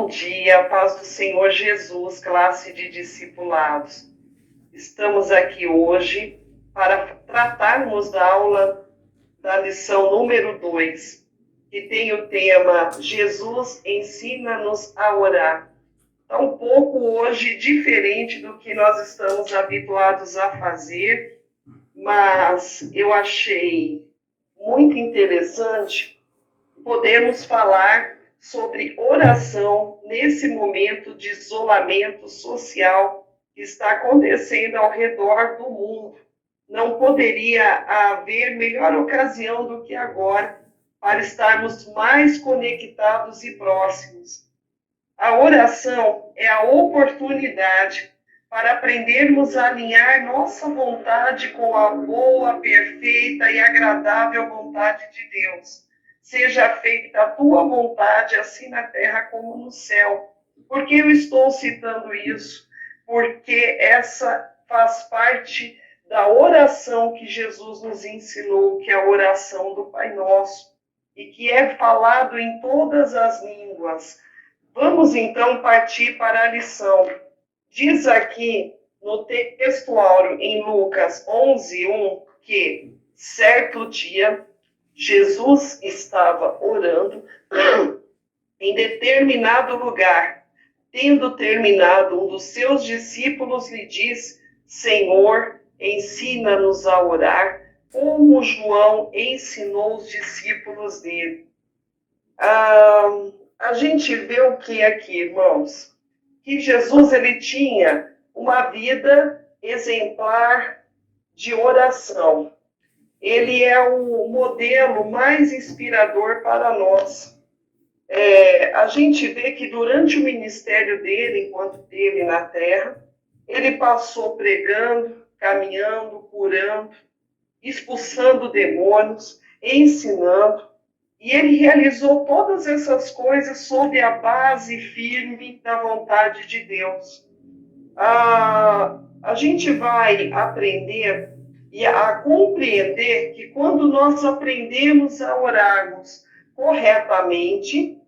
Bom dia, paz do Senhor Jesus, classe de discipulados. Estamos aqui hoje para tratarmos da aula da lição número 2, que tem o tema Jesus ensina-nos a orar. Está um pouco hoje diferente do que nós estamos habituados a fazer, mas eu achei muito interessante podermos falar sobre oração nesse momento de isolamento social que está acontecendo ao redor do mundo. Não poderia haver melhor ocasião do que agora para estarmos mais conectados e próximos. A oração é a oportunidade para aprendermos a alinhar nossa vontade com a boa, perfeita e agradável vontade de Deus. Seja feita a tua vontade, assim na terra como no céu. Por que eu estou citando isso? Porque essa faz parte da oração que Jesus nos ensinou, que é a oração do Pai Nosso, e que é falado em todas as línguas. Vamos então partir para a lição. Diz aqui no texto áureo em Lucas 11:1 que certo dia Jesus estava orando em determinado lugar. Tendo terminado, um dos seus discípulos lhe disse: Senhor, ensina-nos a orar, como João ensinou os discípulos dele. A gente vê o que aqui, irmãos? Que Jesus ele tinha uma vida exemplar de oração. Ele é o modelo mais inspirador para nós. A gente vê que durante o ministério dele, enquanto esteve na terra, ele passou pregando, caminhando, curando, expulsando demônios, ensinando, e ele realizou todas essas coisas sob a base firme da vontade de Deus. A gente vai aprender e a compreender que quando nós aprendemos a orarmos corretamente,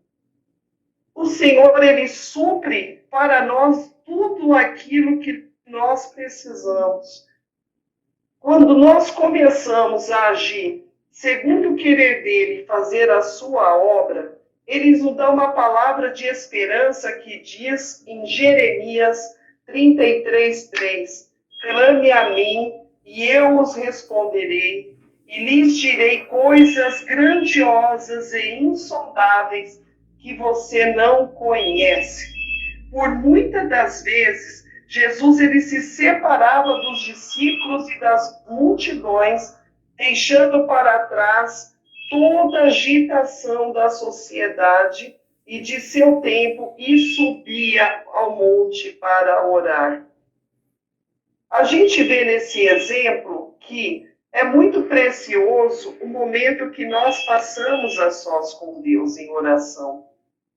o Senhor, ele supre para nós tudo aquilo que nós precisamos. Quando nós começamos a agir segundo o querer dele, fazer a sua obra, ele nos dá uma palavra de esperança que diz em Jeremias 33:3, clame a mim e eu os responderei, e lhes direi coisas grandiosas e insondáveis que você não conhece. Por muitas das vezes, Jesus ele se separava dos discípulos e das multidões, deixando para trás toda a agitação da sociedade e de seu tempo e subia ao monte para orar. A gente vê nesse exemplo que é muito precioso o momento que nós passamos a sós com Deus em oração.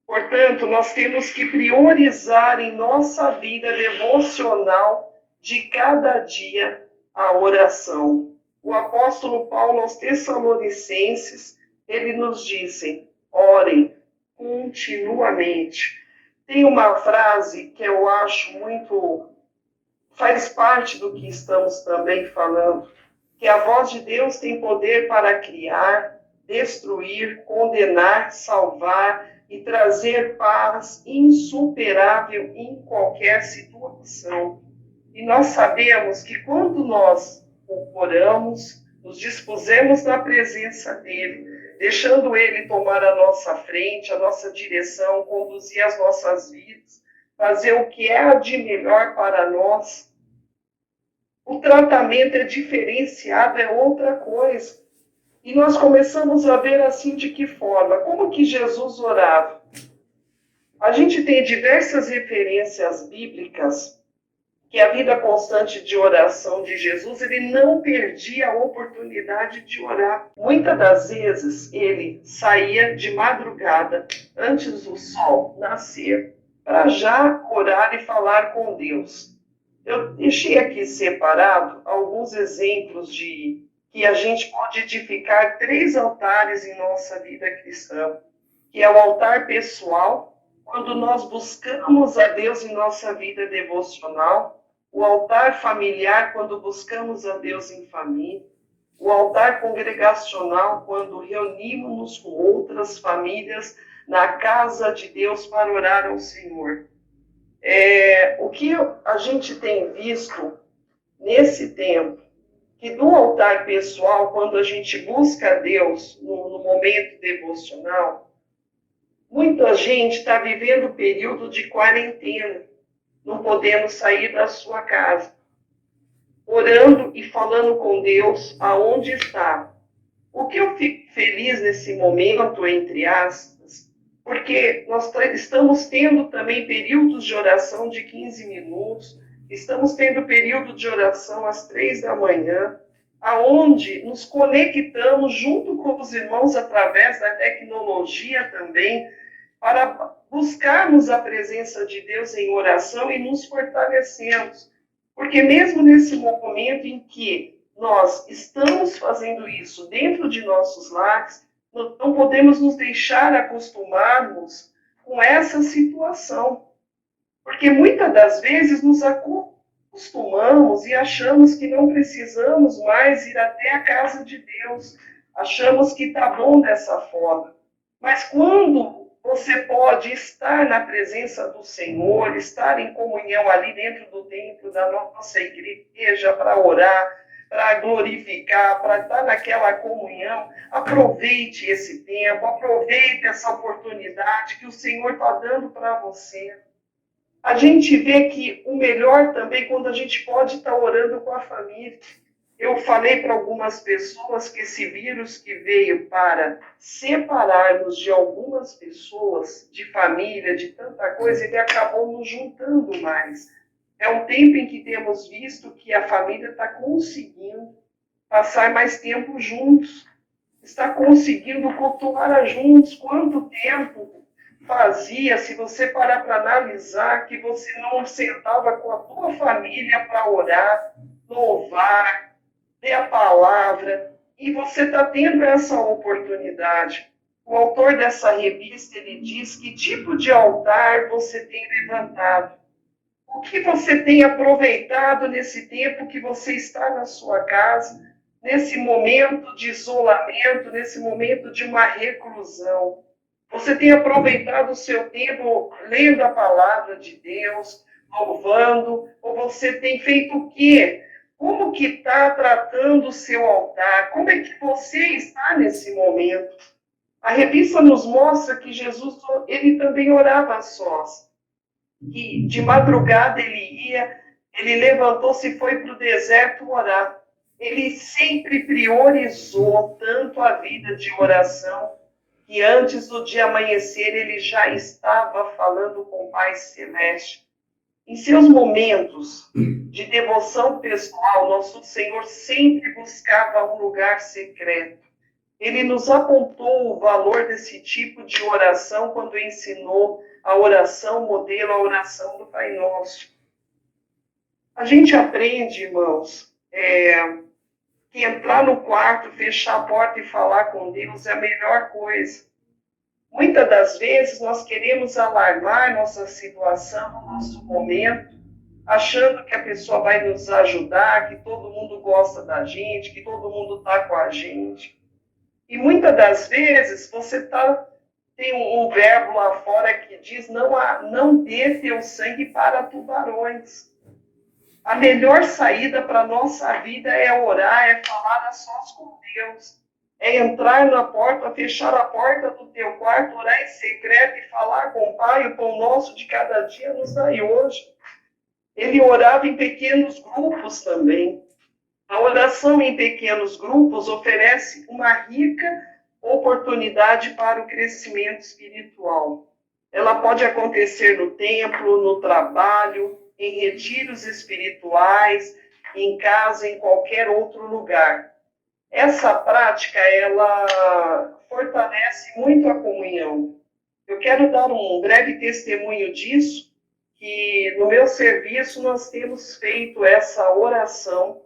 Portanto, nós temos que priorizar em nossa vida devocional de cada dia a oração. O apóstolo Paulo aos Tessalonicenses, ele nos disse: orem continuamente. Tem uma frase que eu acho muito, faz parte do que estamos também falando, que a voz de Deus tem poder para criar, destruir, condenar, salvar e trazer paz insuperável em qualquer situação. E nós sabemos que quando nós oramos, nos dispusemos na presença dele, deixando ele tomar a nossa frente, a nossa direção, conduzir as nossas vidas, fazer o que é de melhor para nós, o tratamento é diferenciado, é outra coisa. E nós começamos a ver assim de que forma, como que Jesus orava. A gente tem diversas referências bíblicas que a vida constante de oração de Jesus, ele não perdia a oportunidade de orar. Muitas das vezes ele saía de madrugada, antes do sol nascer, para já orar e falar com Deus. Eu deixei aqui separado alguns exemplos de que a gente pode edificar 3 altares em nossa vida cristã, que é o altar pessoal, o quando nós buscamos a Deus em nossa vida devocional, o altar familiar, quando buscamos a Deus em família, o altar congregacional, quando reunimos-nos com outras famílias na casa de Deus para orar ao Senhor. O que a gente tem visto nesse tempo, que do altar pessoal, quando a gente busca a Deus no momento devocional, muita gente está vivendo o período de quarentena, não podendo sair da sua casa, orando e falando com Deus aonde está. O que eu fico feliz nesse momento, entre aspas, porque nós estamos tendo também períodos de oração de 15 minutos, estamos tendo período de oração às 3 da manhã, aonde nos conectamos junto com os irmãos através da tecnologia também, para buscarmos a presença de Deus em oração e nos fortalecemos. Porque mesmo nesse momento em que nós estamos fazendo isso dentro de nossos lares, não podemos nos deixar acostumarmos com essa situação. Porque muitas das vezes nos acostumamos e achamos que não precisamos mais ir até a casa de Deus. Achamos que está bom dessa forma. Mas quando você pode estar na presença do Senhor, estar em comunhão ali dentro do templo da nossa igreja para orar, para glorificar, para estar naquela comunhão, aproveite esse tempo, aproveite essa oportunidade que o Senhor está dando para você. A gente vê que o melhor também quando a gente pode estar orando com a família. Eu falei para algumas pessoas que esse vírus que veio para separar-nos de algumas pessoas, de família, de tanta coisa, ele acabou nos juntando mais. É um tempo em que temos visto que a família está conseguindo passar mais tempo juntos, está conseguindo cultuar juntos. Quanto tempo fazia, se você parar para analisar, que você não sentava com a tua família para orar, louvar, ler a palavra, e você está tendo essa oportunidade. O autor dessa revista, ele diz que tipo de altar você tem levantado. O que você tem aproveitado nesse tempo que você está na sua casa, nesse momento de isolamento, nesse momento de uma reclusão. Você tem aproveitado o seu tempo lendo a palavra de Deus, louvando, ou você tem feito o quê? Como que está tratando o seu altar? Como é que você está nesse momento? A revista nos mostra que Jesus, ele também orava a sós. E de madrugada ele levantou-se e foi para o deserto orar. Ele sempre priorizou tanto a vida de oração, que antes do dia amanhecer ele já estava falando com o Pai Celeste. Em seus momentos de devoção pessoal, nosso Senhor sempre buscava um lugar secreto. Ele nos apontou o valor desse tipo de oração quando ensinou a oração modelo, a oração do Pai Nosso. A gente aprende, irmãos, que entrar no quarto, fechar a porta e falar com Deus é a melhor coisa. Muitas das vezes nós queremos alarmar nossa situação, nosso momento, achando que a pessoa vai nos ajudar, que todo mundo gosta da gente, que todo mundo está com a gente. E muitas das vezes você tem um verbo lá fora que diz não dê teu sangue para tubarões. A melhor saída para a nossa vida é orar, é falar a sós com Deus. É entrar na porta, fechar a porta do teu quarto, orar em secreto e falar com o Pai, o pão nosso de cada dia nos dai hoje. Ele orava em pequenos grupos também. A oração em pequenos grupos oferece uma rica oportunidade para o crescimento espiritual. Ela pode acontecer no templo, no trabalho, em retiros espirituais, em casa, em qualquer outro lugar. Essa prática, ela fortalece muito a comunhão. Eu quero dar um breve testemunho disso, que no meu serviço nós temos feito essa oração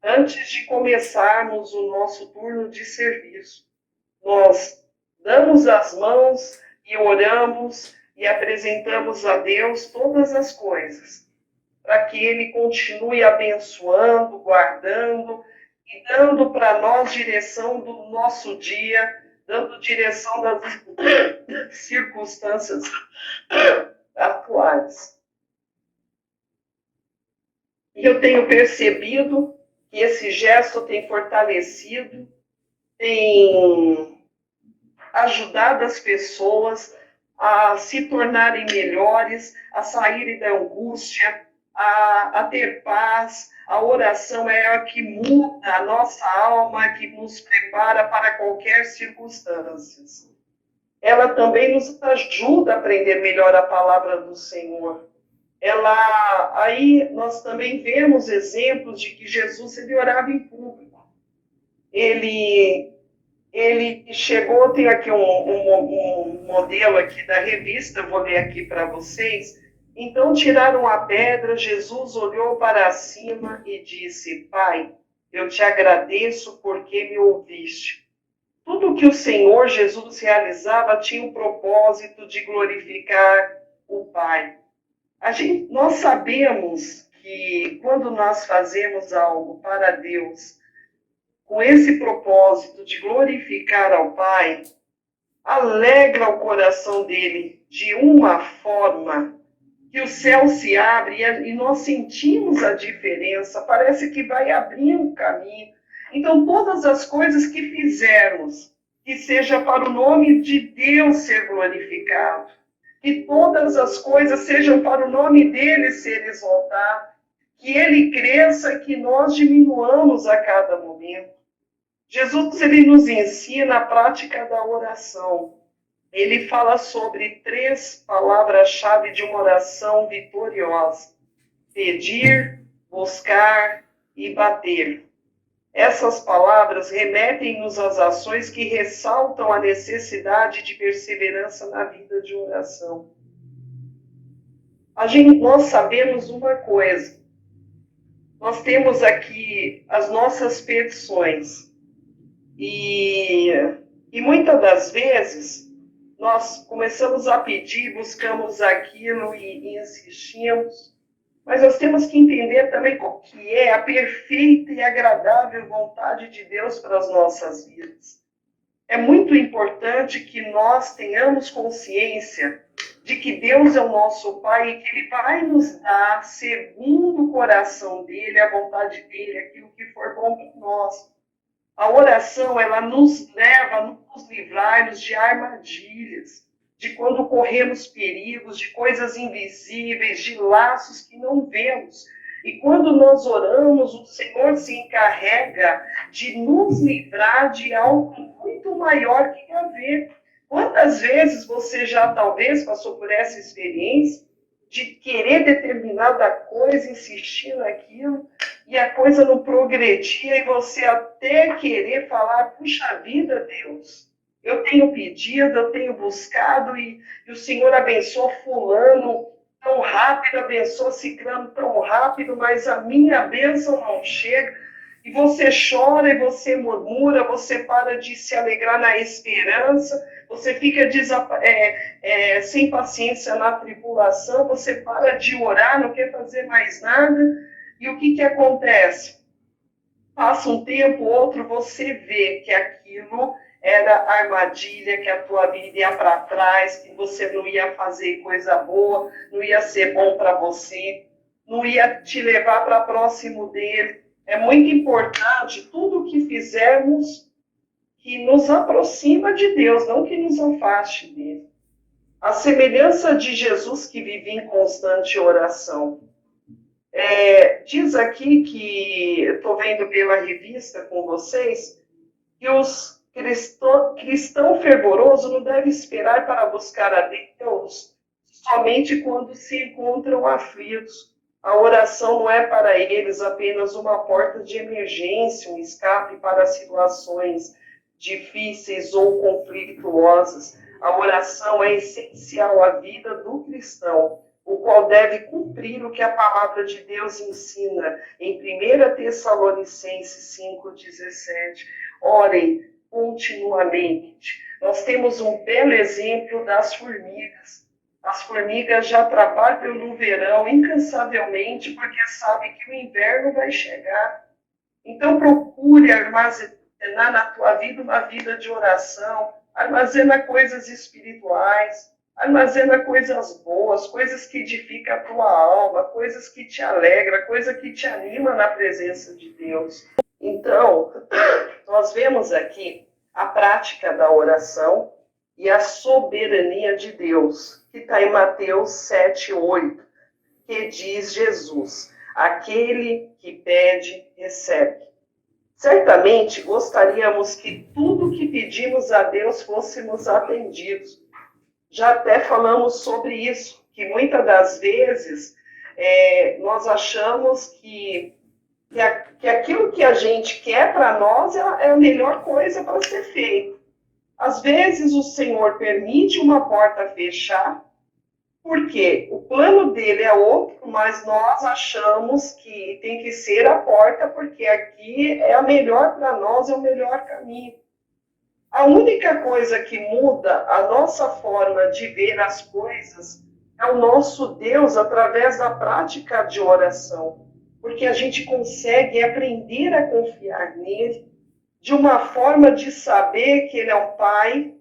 antes de começarmos o nosso turno de serviço. Nós damos as mãos e oramos e apresentamos a Deus todas as coisas, para que Ele continue abençoando, guardando e dando para nós direção do nosso dia, dando direção das circunstâncias atuais. E eu tenho percebido que esse gesto tem fortalecido, tem ajudado as pessoas a se tornarem melhores, a saírem da angústia, a ter paz. A oração é a que muda a nossa alma, que nos prepara para qualquer circunstância. Ela também nos ajuda a aprender melhor a palavra do Senhor. Aí nós também vemos exemplos de que Jesus ele orava em público. Ele chegou, tem aqui um modelo aqui da revista, vou ler aqui para vocês. Então tiraram a pedra, Jesus olhou para cima e disse: Pai, eu te agradeço porque me ouviste. Tudo que o Senhor Jesus realizava tinha o propósito de glorificar o Pai. Nós sabemos que quando nós fazemos algo para Deus, com esse propósito de glorificar ao Pai, alegra o coração dele de uma forma que o céu se abre e nós sentimos a diferença, parece que vai abrindo o caminho. Então, todas as coisas que fizermos, que seja para o nome de Deus ser glorificado, que todas as coisas sejam para o nome dele ser exaltado, que ele cresça, que nós diminuamos a cada momento. Jesus ele nos ensina a prática da oração. Ele fala sobre 3 palavras-chave de uma oração vitoriosa: pedir, buscar e bater. Essas palavras remetem-nos às ações que ressaltam a necessidade de perseverança na vida de oração. Nós sabemos uma coisa. Nós temos aqui as nossas petições. E muitas das vezes nós começamos a pedir, buscamos aquilo e insistimos, mas nós temos que entender também qual que é a perfeita e agradável vontade de Deus para as nossas vidas. É muito importante que nós tenhamos consciência de que Deus é o nosso Pai e que Ele vai nos dar, segundo o coração dEle, a vontade dEle, aquilo que for bom para nós. A oração, ela nos leva a nos livrar de armadilhas, de quando corremos perigos, de coisas invisíveis, de laços que não vemos. E quando nós oramos, o Senhor se encarrega de nos livrar de algo muito maior que haver. Quantas vezes você já talvez passou por essa experiência de querer determinada coisa, insistir naquilo, e a coisa não progredia, e você até querer falar: puxa vida, Deus, eu tenho pedido, eu tenho buscado, e o Senhor abençoou fulano tão rápido, abençoou ciclano tão rápido, mas a minha bênção não chega. E você chora, e você murmura, você para de se alegrar na esperança, você fica sem paciência na tribulação, você para de orar, não quer fazer mais nada. E o que acontece? Passa um tempo, outro, você vê que aquilo era armadilha, que a tua vida ia para trás, que você não ia fazer coisa boa, não ia ser bom para você, não ia te levar para próximo dele. É muito importante tudo o que fizermos que nos aproxima de Deus, não que nos afaste dele. A semelhança de Jesus que vivia em constante oração. Diz aqui que, estou vendo pela revista com vocês, que os cristão fervoroso não deve esperar para buscar a Deus somente quando se encontram aflitos. A oração não é para eles apenas uma porta de emergência, um escape para situações difíceis ou conflituosas. A oração é essencial à vida do cristão, o qual deve cumprir o que a palavra de Deus ensina em 1 Tessalonicenses 5,17. Orem continuamente. Nós temos um belo exemplo das formigas. As formigas já trabalham no verão incansavelmente porque sabem que o inverno vai chegar. Então procure armazenar na tua vida uma vida de oração, armazena coisas espirituais, armazena coisas boas, coisas que edificam a tua alma, coisas que te alegram, coisa que te anima na presença de Deus. Então, nós vemos aqui a prática da oração e a soberania de Deus, que está em Mateus 7:8, que diz Jesus: aquele que pede, recebe. Certamente gostaríamos que tudo que pedimos a Deus fôssemos atendidos. Já até falamos sobre isso, que muitas das vezes nós achamos que aquilo que a gente quer para nós é a melhor coisa para ser feito. Às vezes o Senhor permite uma porta fechar, porque o plano dele é outro, mas nós achamos que tem que ser a porta, porque aqui é a melhor para nós, é o melhor caminho. A única coisa que muda a nossa forma de ver as coisas é o nosso Deus através da prática de oração, porque a gente consegue aprender a confiar nele de uma forma de saber que ele é um Pai,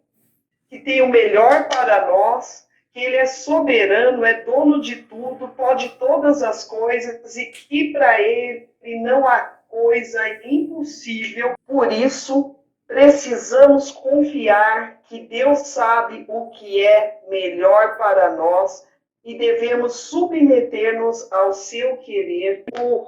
que tem o melhor para nós, que ele é soberano, é dono de tudo, pode todas as coisas e que para ele não há coisa impossível. Por isso, precisamos confiar que Deus sabe o que é melhor para nós e devemos submeter-nos ao seu querer. O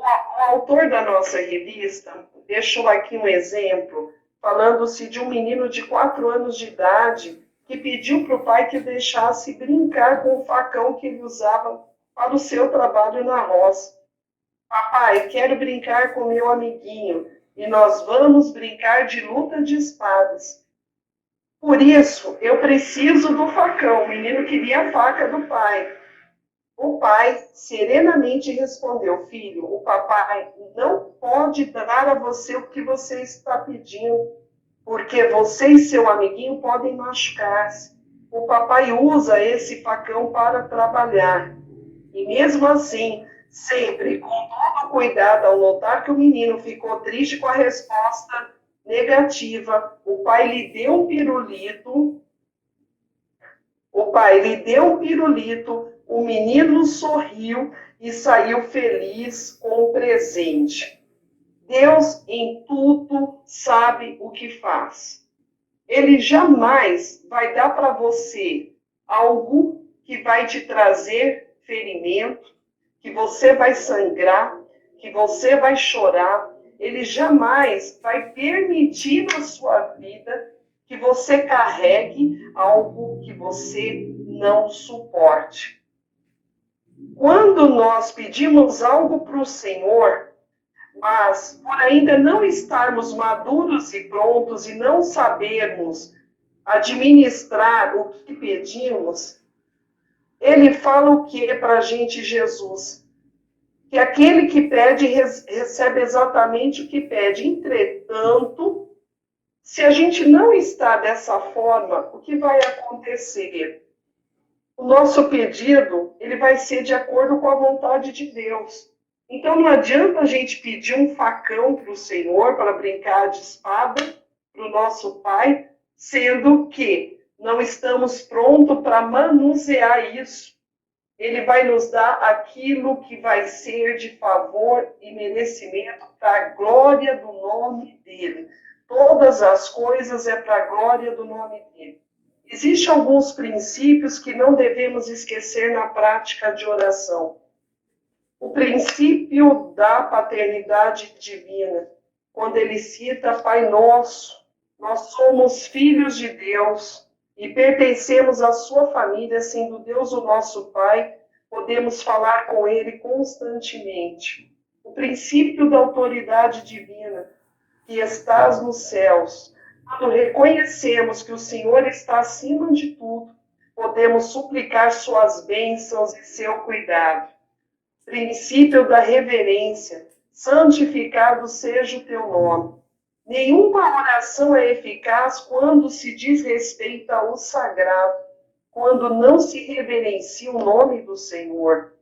autor da nossa revista deixou aqui um exemplo, falando-se de um menino de 4 anos de idade que pediu para o pai que deixasse brincar com o facão que ele usava para o seu trabalho na roça. Papai, quero brincar com meu amiguinho e nós vamos brincar de luta de espadas. Por isso, eu preciso do facão. O menino queria a faca do pai. O pai serenamente respondeu: filho, o papai não pode dar a você o que você está pedindo, porque você e seu amiguinho podem machucar-se. O papai usa esse facão para trabalhar. E mesmo assim, sempre com todo cuidado, ao notar que o menino ficou triste com a resposta negativa, o pai lhe deu um pirulito. O menino sorriu e saiu feliz com o presente. Deus em tudo sabe o que faz. Ele jamais vai dar para você algo que vai te trazer ferimento, que você vai sangrar, que você vai chorar. Ele jamais vai permitir na sua vida que você carregue algo que você não suporte. Quando nós pedimos algo para o Senhor, mas por ainda não estarmos maduros e prontos e não sabermos administrar o que pedimos, ele fala o que para a gente, Jesus? Que aquele que pede recebe exatamente o que pede. Entretanto, se a gente não está dessa forma, o que vai acontecer? O nosso pedido, ele vai ser de acordo com a vontade de Deus. Então não adianta a gente pedir um facão para o Senhor, para brincar de espada, para o nosso Pai, sendo que não estamos prontos para manusear isso. Ele vai nos dar aquilo que vai ser de favor e merecimento para a glória do nome dele. Todas as coisas é para a glória do nome dele. Existem alguns princípios que não devemos esquecer na prática de oração. O princípio da paternidade divina, quando ele cita Pai Nosso, nós somos filhos de Deus e pertencemos à sua família, sendo Deus o nosso Pai, podemos falar com ele constantemente. O princípio da autoridade divina, que estás nos céus, quando reconhecemos que o Senhor está acima de tudo, podemos suplicar suas bênçãos e seu cuidado. Princípio da reverência, santificado seja o teu nome. Nenhuma oração é eficaz quando se diz respeito ao sagrado. quando não se reverencia o nome do Senhor.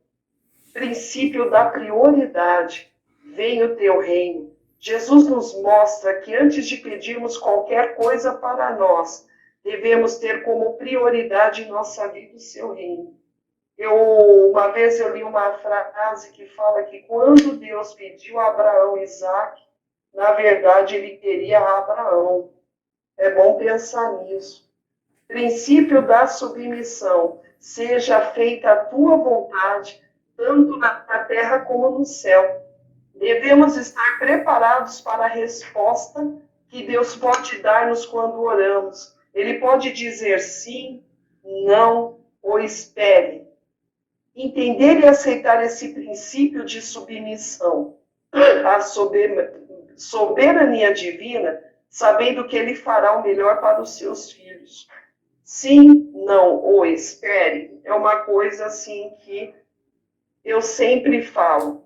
Princípio da prioridade. Venha o teu reino. Jesus nos mostra que antes de pedirmos qualquer coisa para nós, devemos ter como prioridade em nossa vida o seu reino. Uma vez eu li uma frase que fala que quando Deus pediu a Abraão Isaac, na verdade ele queria Abraão. É bom pensar nisso. Princípio da submissão. Seja feita a tua vontade, tanto na terra como no céu. Devemos estar preparados para a resposta que Deus pode dar-nos quando oramos. Ele pode dizer sim, não ou espere. Entender e aceitar esse princípio de submissão à soberania divina, sabendo que Ele fará o melhor para os seus filhos. Sim, não ou espere é uma coisa assim que eu sempre falo.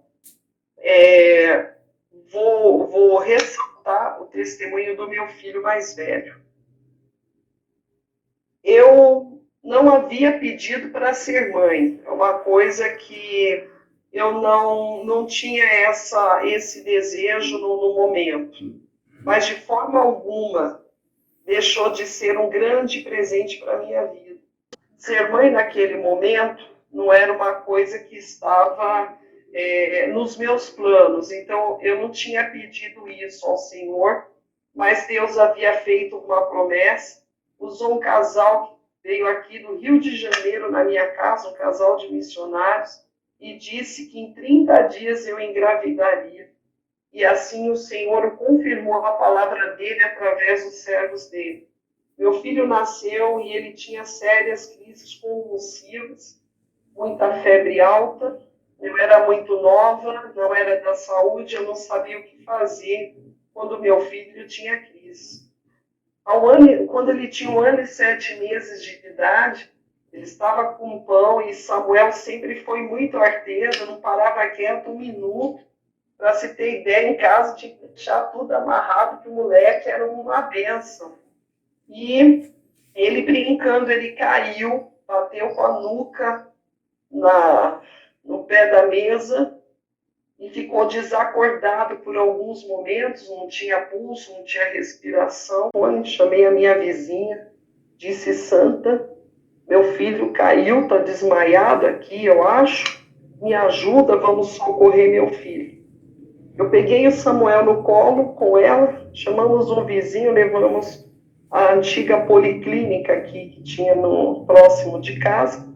Vou ressaltar o testemunho do meu filho mais velho. Eu não havia pedido para ser mãe. É uma coisa que eu não tinha esse desejo no momento. Mas de forma alguma deixou de ser um grande presente para a minha vida. Ser mãe naquele momento não era uma coisa que estava nos meus planos. Então, eu não tinha pedido isso ao Senhor, mas Deus havia feito uma promessa, usou um casal que veio aqui do Rio de Janeiro na minha casa, um casal de missionários, e disse que em 30 dias eu engravidaria. E assim o Senhor confirmou a palavra dele através dos servos dele. Meu filho nasceu e ele tinha sérias crises convulsivas, muita febre alta. Eu era muito nova, não era da saúde, eu não sabia o que fazer quando meu filho tinha crise. Quando ele tinha 1 ano e 7 meses de idade, ele estava com pão e Samuel sempre foi muito arteiro, não parava quieto um minuto. Para se ter ideia, em casa tinha que deixar tudo amarrado, que o moleque era uma bênção. E ele brincando, ele caiu, bateu com a nuca no pé da mesa e ficou desacordado por alguns momentos, não tinha pulso, não tinha respiração. Chamei a minha vizinha, disse: Santa, meu filho caiu, está desmaiado aqui, eu acho, me ajuda, vamos socorrer meu filho. Eu peguei o Samuel no colo com ela, chamamos um vizinho, levamos a antiga policlínica aqui que tinha próximo de casa.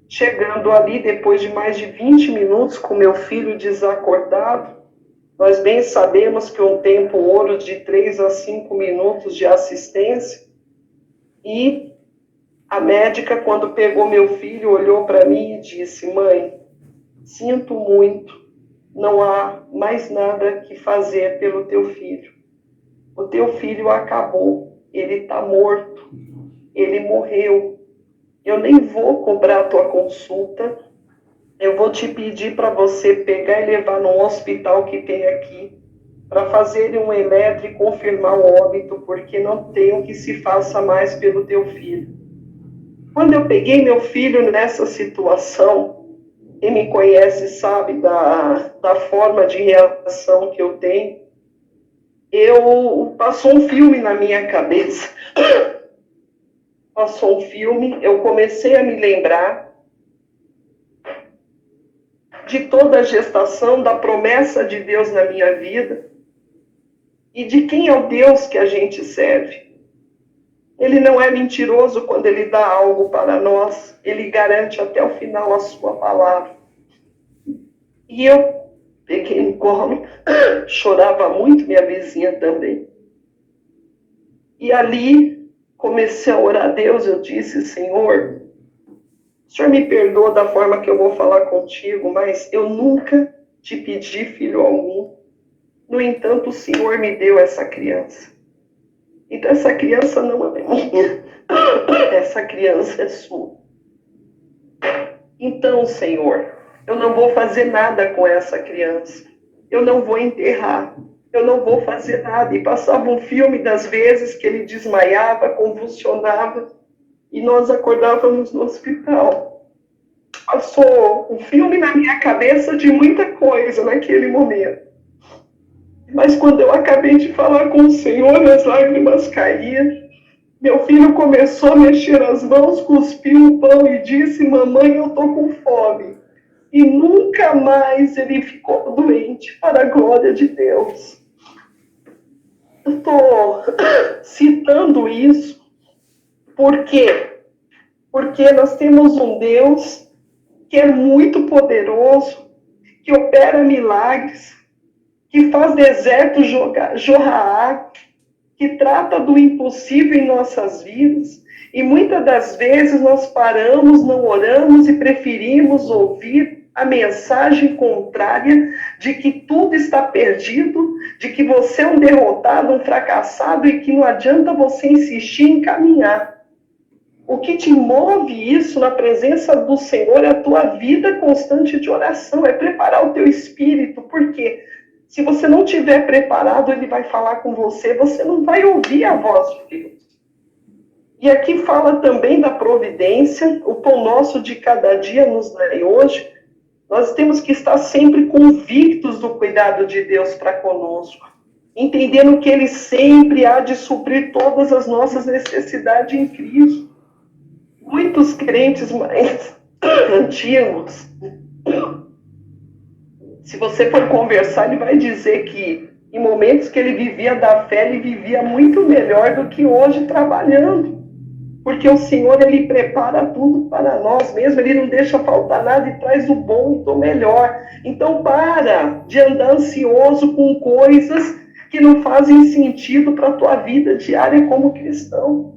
Chegando ali, depois de mais de 20 minutos com meu filho desacordado, nós bem sabemos que um tempo ouro de 3 a 5 minutos de assistência. E a médica, quando pegou meu filho, olhou para mim e disse: mãe, sinto muito. Não há mais nada que fazer pelo teu filho. O teu filho acabou. Ele está morto. Ele morreu. Eu nem vou cobrar a tua consulta. Eu vou te pedir para você pegar e levar no hospital que tem aqui para fazer um eletro e confirmar o óbito, porque não tem o que se faça mais pelo teu filho. Quando eu peguei meu filho nessa situação, quem me conhece sabe da forma de reação que eu tenho. Passou um filme na minha cabeça. Passou um filme, eu comecei a me lembrar de toda a gestação, da promessa de Deus na minha vida e de quem é o Deus que a gente serve. Ele não é mentiroso quando ele dá algo para nós, ele garante até o final a sua palavra. E eu peguei no colo, chorava muito, minha vizinha também. E ali comecei a orar a Deus, eu disse: Senhor, o Senhor me perdoa da forma que eu vou falar contigo, mas eu nunca te pedi filho algum. No entanto, o Senhor me deu essa criança. Então essa criança não é minha, essa criança é sua. Então, Senhor, eu não vou fazer nada com essa criança. Eu não vou enterrar. Eu não vou fazer nada. E passava um filme das vezes que ele desmaiava, convulsionava. e nós acordávamos no hospital. Passou um filme na minha cabeça de muita coisa naquele momento. Mas quando eu acabei de falar com o Senhor, as lágrimas caíram. Meu filho começou a mexer as mãos, cuspiu o pão e disse: mamãe, eu tô com fome. E nunca mais ele ficou doente, para a glória de Deus. Eu estou citando isso por quê? Porque nós temos um Deus que é muito poderoso, que opera milagres, que faz deserto jorrar água, que trata do impossível em nossas vidas. E muitas das vezes nós paramos, não oramos e preferimos ouvir a mensagem contrária de que tudo está perdido, de que você é um derrotado, um fracassado e que não adianta você insistir em caminhar. O que te move isso na presença do Senhor é a tua vida constante de oração, é preparar o teu espírito, porque se você não estiver preparado, ele vai falar com você, você não vai ouvir a voz de Deus. E aqui fala também da providência, o pão nosso de cada dia nos dai hoje. Nós temos que estar sempre convictos do cuidado de Deus para conosco, entendendo que ele sempre há de suprir todas as nossas necessidades em Cristo. Muitos crentes mais antigos, se você for conversar, ele vai dizer que em momentos que ele vivia da fé, ele vivia muito melhor do que hoje trabalhando. Porque o Senhor, ele prepara tudo para nós mesmo, ele não deixa faltar nada e traz o bom e do melhor. Então, para de andar ansioso com coisas que não fazem sentido para a tua vida diária como cristão.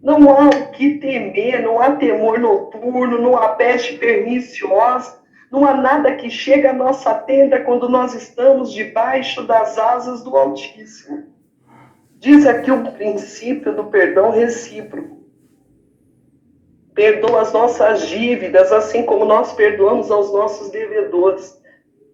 Não há o que temer, não há temor noturno, não há peste perniciosa, não há nada que chegue à nossa tenda quando nós estamos debaixo das asas do Altíssimo. Diz aqui o princípio do perdão recíproco. Perdoa as nossas dívidas, assim como nós perdoamos aos nossos devedores.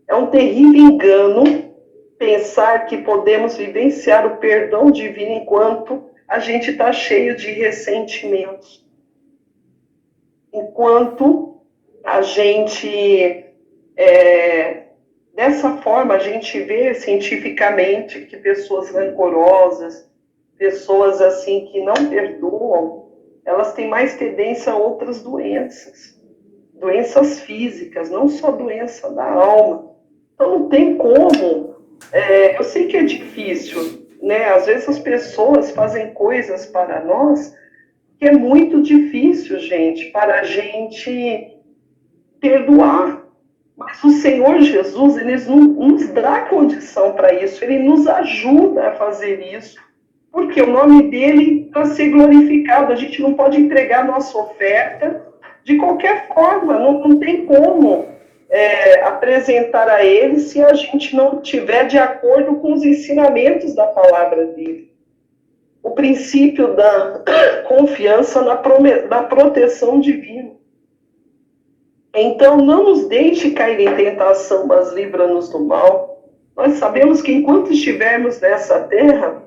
É um terrível engano pensar que podemos vivenciar o perdão divino enquanto a gente está cheio de ressentimentos. Enquanto a gente, dessa forma, a gente vê cientificamente que pessoas rancorosas, pessoas assim que não perdoam, elas têm mais tendência a outras doenças. Doenças físicas, não só doença da alma. Então não tem como. Eu sei que é difícil, né? Às vezes as pessoas fazem coisas para nós que é muito difícil, gente, para a gente perdoar. Mas o Senhor Jesus, ele nos dá condição para isso, ele nos ajuda a fazer isso, porque o nome dele para ser glorificado, a gente não pode entregar nossa oferta de qualquer forma, não tem como apresentar a ele se a gente não estiver de acordo com os ensinamentos da palavra dele. O princípio da confiança na proteção divina. Então, não nos deixe cair em tentação, mas livra-nos do mal. Nós sabemos que enquanto estivermos nessa terra,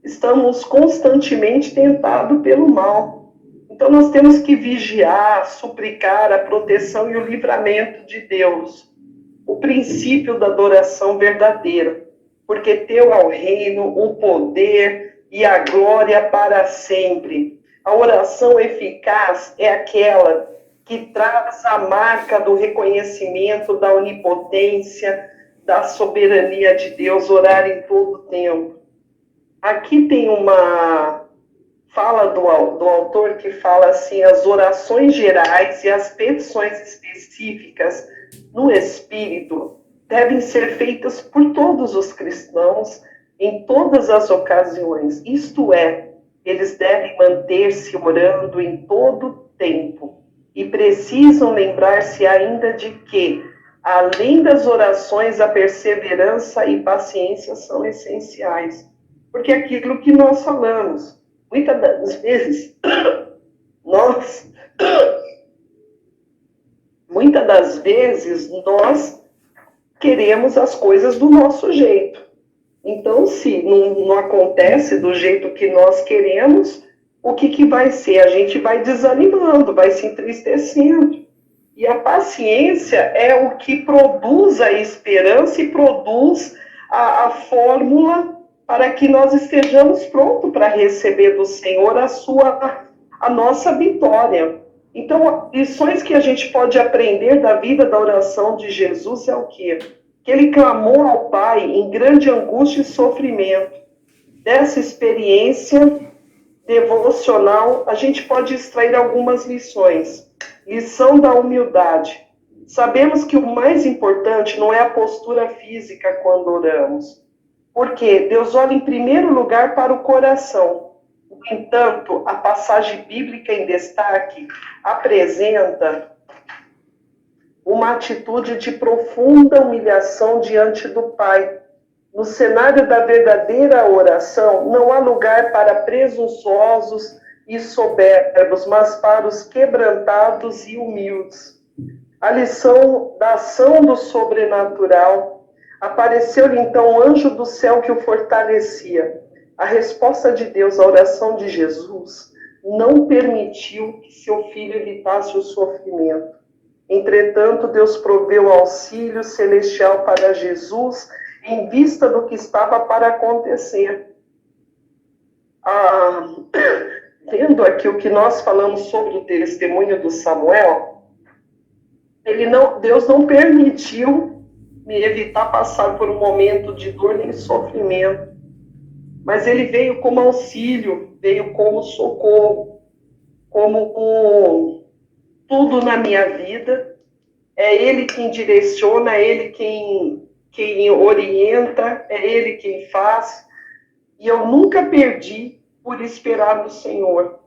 estamos constantemente tentados pelo mal. Então, nós temos que vigiar, suplicar a proteção e o livramento de Deus. O princípio da adoração verdadeira. Porque teu é o reino, o poder e a glória para sempre. A oração eficaz é aquela que traz a marca do reconhecimento da onipotência, da soberania de Deus, orar em todo tempo. Aqui tem uma fala do autor que fala assim, as orações gerais e as petições específicas no Espírito devem ser feitas por todos os cristãos em todas as ocasiões. Isto é, eles devem manter-se orando em todo tempo. E precisam lembrar-se ainda de que, além das orações, a perseverança e paciência são essenciais. Porque é aquilo que nós falamos, muitas das vezes, nós queremos as coisas do nosso jeito. Então, se não acontece do jeito que nós queremos, o que vai ser? A gente vai desanimando, vai se entristecendo. E a paciência é o que produz a esperança e produz a fórmula para que nós estejamos prontos para receber do Senhor a nossa vitória. Então, lições que a gente pode aprender da vida da oração de Jesus é o quê? Que ele clamou ao Pai em grande angústia e sofrimento. Dessa experiência devocional, a gente pode extrair algumas lições. Lição da humildade. Sabemos que o mais importante não é a postura física quando oramos. Porque Deus olha em primeiro lugar para o coração. No entanto, a passagem bíblica em destaque apresenta uma atitude de profunda humilhação diante do Pai. No cenário da verdadeira oração, não há lugar para presunçosos e soberbos, mas para os quebrantados e humildes. A lição da ação do sobrenatural. Apareceu-lhe então o anjo do céu que o fortalecia. A resposta de Deus à oração de Jesus não permitiu que seu filho evitasse o sofrimento. Entretanto, Deus proveu auxílio celestial para Jesus em vista do que estava para acontecer. Vendo aqui o que nós falamos sobre o testemunho do Samuel, Deus não permitiu me evitar passar por um momento de dor nem sofrimento, mas ele veio como auxílio, veio como socorro, como tudo na minha vida. É ele quem direciona, é ele quem orienta, é ele quem faz, e eu nunca perdi por esperar no Senhor.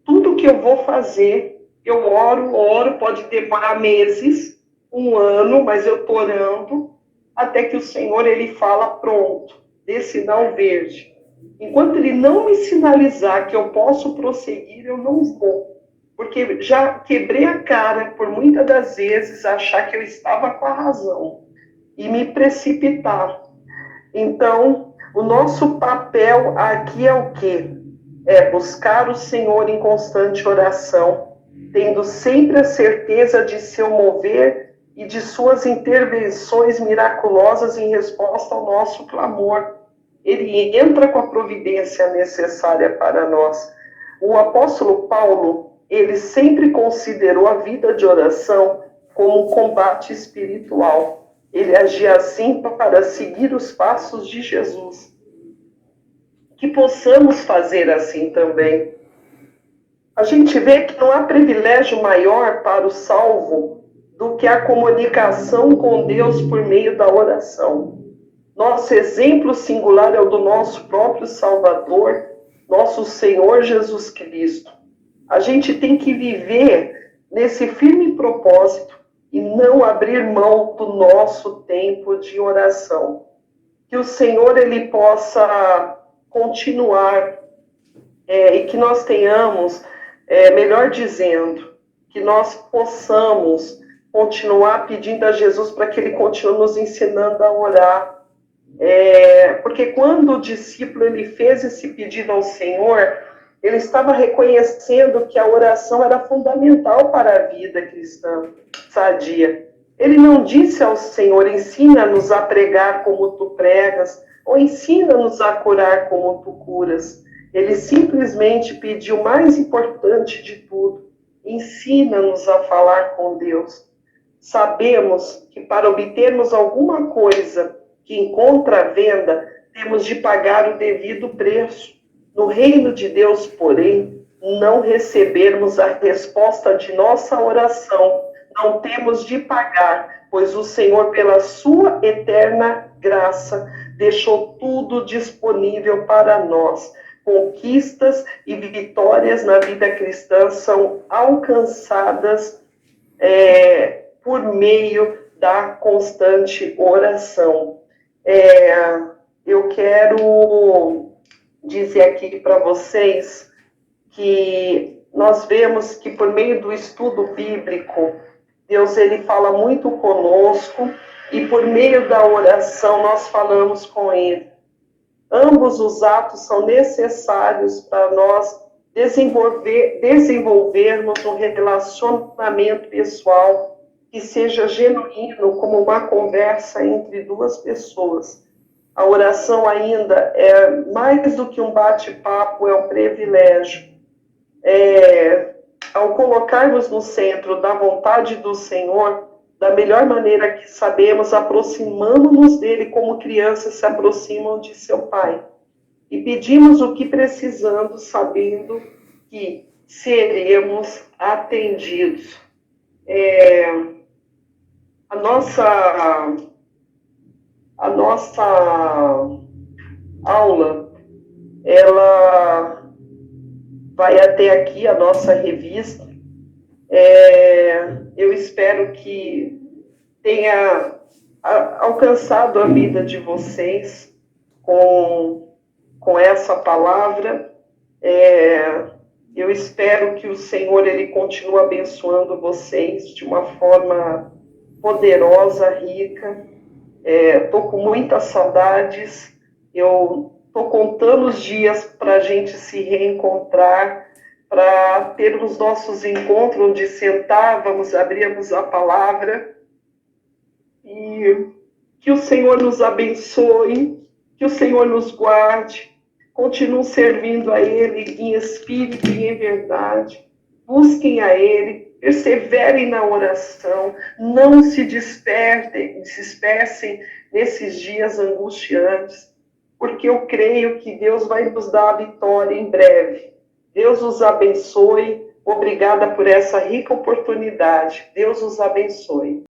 Tudo que eu vou fazer, eu oro, pode demorar meses, um ano, mas eu estou orando, até que o Senhor, ele fala, pronto, dê sinal verde. Enquanto ele não me sinalizar que eu posso prosseguir, eu não vou. Porque já quebrei a cara, por muitas das vezes, achar que eu estava com a razão e me precipitar. Então, o nosso papel aqui é o quê? É buscar o Senhor em constante oração, tendo sempre a certeza de seu mover e de suas intervenções miraculosas em resposta ao nosso clamor. Ele entra com a providência necessária para nós. O apóstolo Paulo, ele sempre considerou a vida de oração como um combate espiritual. Ele agia assim para seguir os passos de Jesus. Que possamos fazer assim também. A gente vê que não há privilégio maior para o salvo do que a comunicação com Deus por meio da oração. Nosso exemplo singular é o do nosso próprio Salvador, nosso Senhor Jesus Cristo. A gente tem que viver nesse firme propósito e não abrir mão do nosso tempo de oração. Que o Senhor, ele possa continuar e que nós tenhamos, melhor dizendo, que nós possamos continuar pedindo a Jesus para que ele continue nos ensinando a orar. Porque quando o discípulo ele fez esse pedido ao Senhor, ele estava reconhecendo que a oração era fundamental para a vida cristã sadia. Ele não disse ao Senhor, ensina-nos a pregar como tu pregas, ou ensina-nos a curar como tu curas. Ele simplesmente pediu o mais importante de tudo, ensina-nos a falar com Deus. Sabemos que para obtermos alguma coisa que encontra a venda, temos de pagar o devido preço. No reino de Deus, porém, não recebermos a resposta de nossa oração, não temos de pagar, pois o Senhor, pela sua eterna graça, deixou tudo disponível para nós. Conquistas e vitórias na vida cristã são alcançadas por meio da constante oração. Eu quero dizer aqui para vocês que nós vemos que por meio do estudo bíblico, Deus ele fala muito conosco e por meio da oração nós falamos com ele. Ambos os atos são necessários para nós desenvolvermos um relacionamento pessoal que seja genuíno, como uma conversa entre duas pessoas. A oração ainda é mais do que um bate-papo, é um privilégio. Ao colocarmos no centro da vontade do Senhor, da melhor maneira que sabemos, aproximamos-nos dele como crianças se aproximam de seu pai. E pedimos o que precisamos, sabendo que seremos atendidos. A nossa aula, ela vai até aqui, a nossa revista. Eu espero que tenha alcançado a vida de vocês com essa palavra. Eu espero que o Senhor ele continue abençoando vocês de uma forma poderosa, rica. Estou com muitas saudades. Eu estou contando os dias para a gente se reencontrar, para termos nossos encontros onde sentávamos, abríamos a palavra. E que o Senhor nos abençoe, que o Senhor nos guarde, continue servindo a Ele em espírito e em verdade. Busquem a Ele, perseverem na oração, não se dispersem nesses dias angustiantes, porque eu creio que Deus vai nos dar a vitória em breve. Deus os abençoe. Obrigada por essa rica oportunidade. Deus os abençoe.